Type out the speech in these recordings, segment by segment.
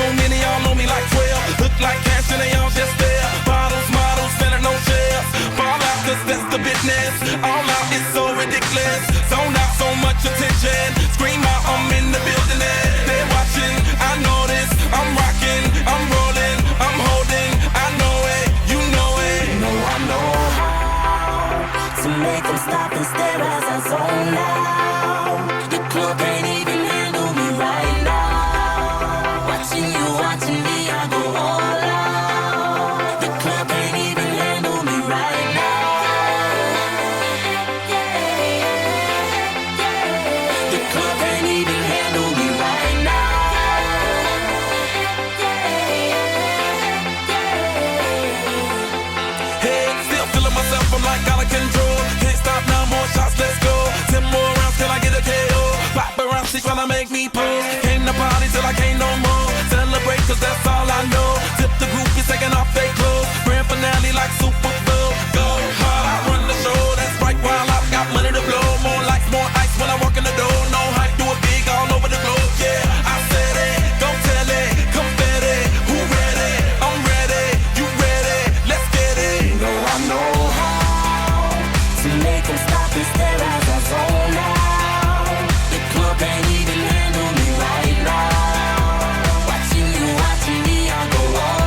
too many, y'all know me like 12. Look like cash and they all just there. Bottles, models, selling no shares. Fall out, cause that's the business. All out is so ridiculous. Zone out, so much attention. Scream out, I'm in the building. They're watching, I know this. I'm rocking, I'm rolling, I'm holding. I know it, you know it. You know I know how to make them stop and stare as I zone out. The club can't even handle me right now. Watching you, watching me, I go all out. The club can't even handle me right now. The club can't even handle me right now. Head still feeling myself, I'm like out of control. Can't stop now, more shots, let's go. 10 more rounds till I get a KO. Paparazzi tryna make me pose. Came to party till I can't no more. Celebrate cause that's all I know. Tip the groupies taking off their clothes. Grand finale like Super Bowl. Go hard, I run the show. That's right, while I've got money to blow. More lights, more ice when I walk in the door. No hype, do it big all over the globe. Yeah, I said it, go tell it, confetti. Who ready? I'm ready, you ready? Let's get it. You know I know how to make them stop and stare as I zone out. The club can't even handle me right now. Watching you, watching me, I go all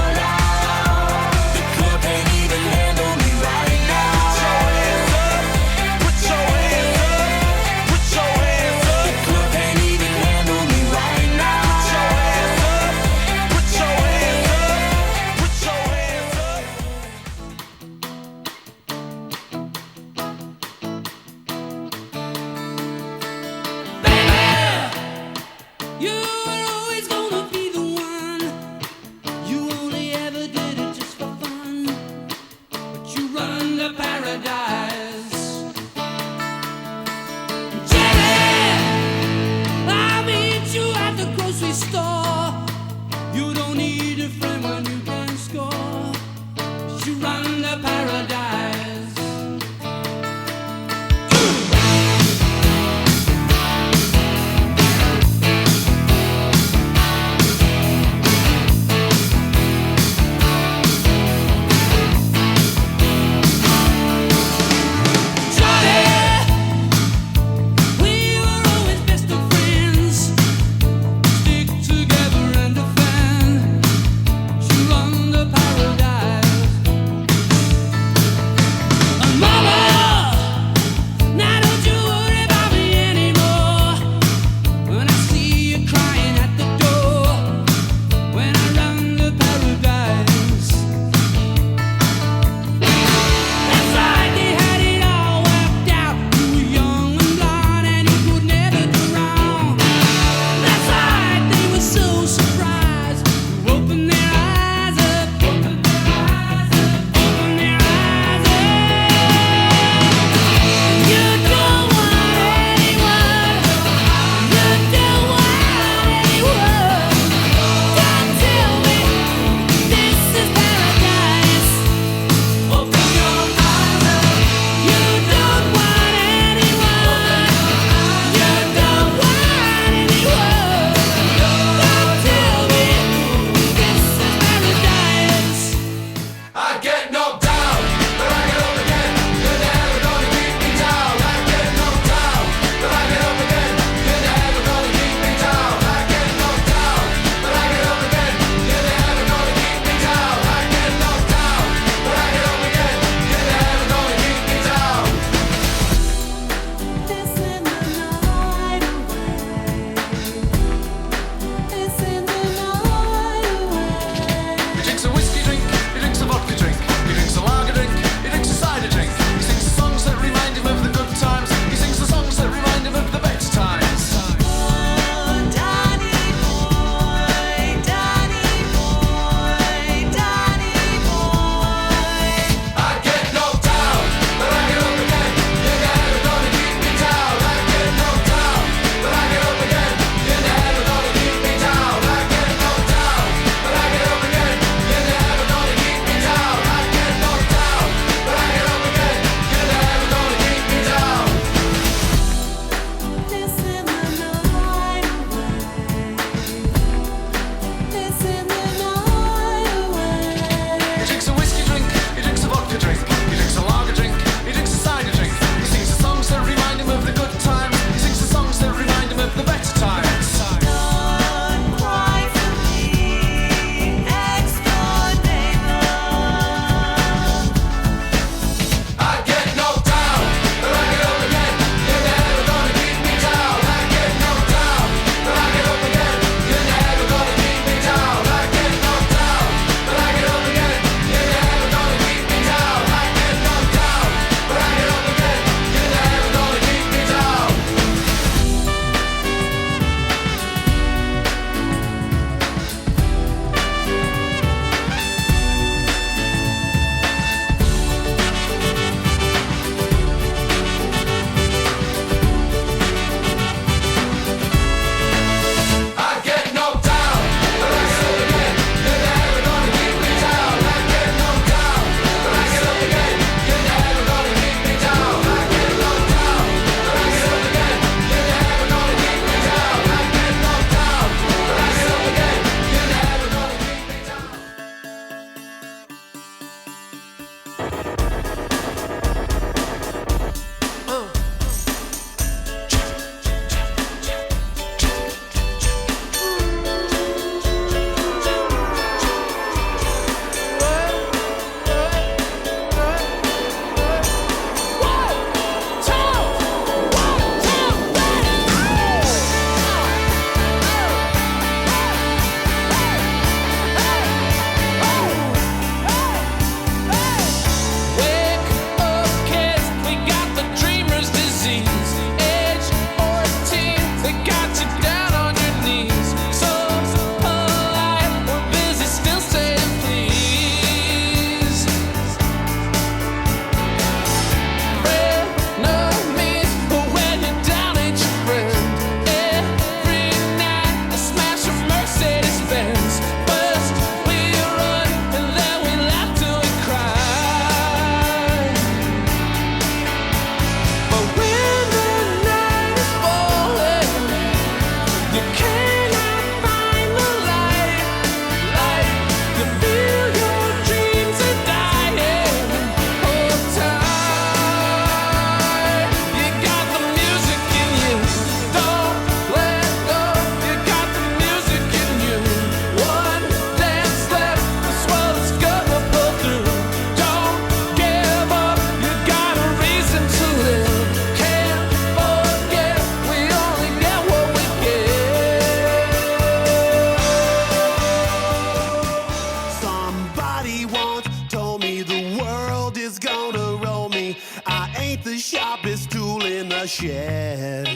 the shed.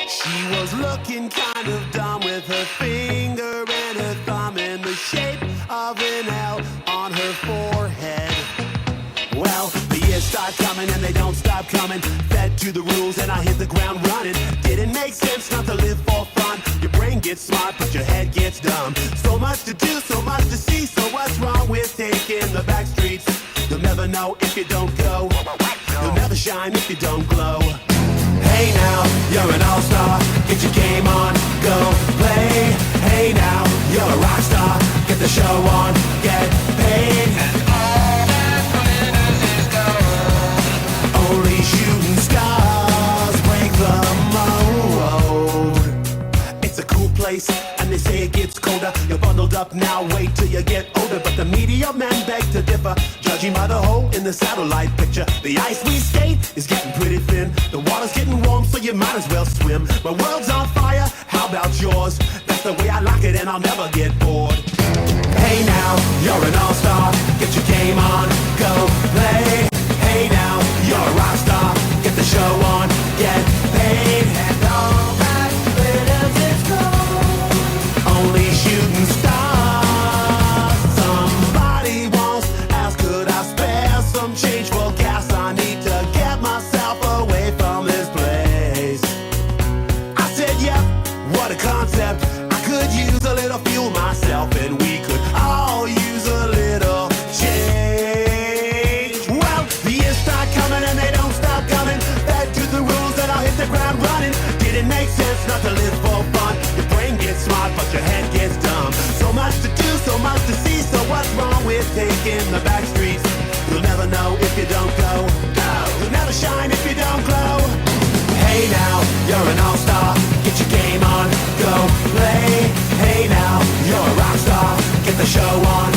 She was looking kind of dumb with her finger and her thumb in the shape of an L on her forehead. Well, the years start coming and they don't stop coming. Fed to the rules and I hit the ground running. Didn't make sense not to live for fun. Your brain gets smart but your head gets dumb. So much to do, so much to see. So what's wrong with taking the back streets? You'll never know if you don't go. You'll never shine if you don't glow. Hey now, you're an all-star. Get your game on, go play. Hey now, you're a rock star. Get the show on, get paid. And all that glitters is gold. Only shooting stars break the mold. It's a cool place, and they say it gets colder. You're bundled up now, wait till you get older. But the media men beg to differ, judging by the hole in the satellite picture. The ice we skate is getting pretty thin. The water's getting warm, so you might as well swim. My world's on fire, how about yours? That's the way I like it, and I'll never get bored. Hey now, you're an all-star. Get your game on, go play. Hey now, you're a rock star. Get the show on, get paid. And all that glitters is gold. Only shooting stars. Somebody once asked, could I spare some change for gas? I need to get myself away from this place. I said, yep, what a concept. I could use a little fuel myself, and we could all use a little change. Well, the years start coming and they don't stop coming. Back to the rules and I'll hit the ground running. Didn't make sense not to live for fun. Your brain gets smart but your head gets dumb. So much to do, so much to see. So what's wrong with taking the back streets? You'll never know if you don't go. You'll never shine if you don't glow. Hey now, you're an all-star. Get your game on, go play. Hey now, you're a rock star. Get the show on,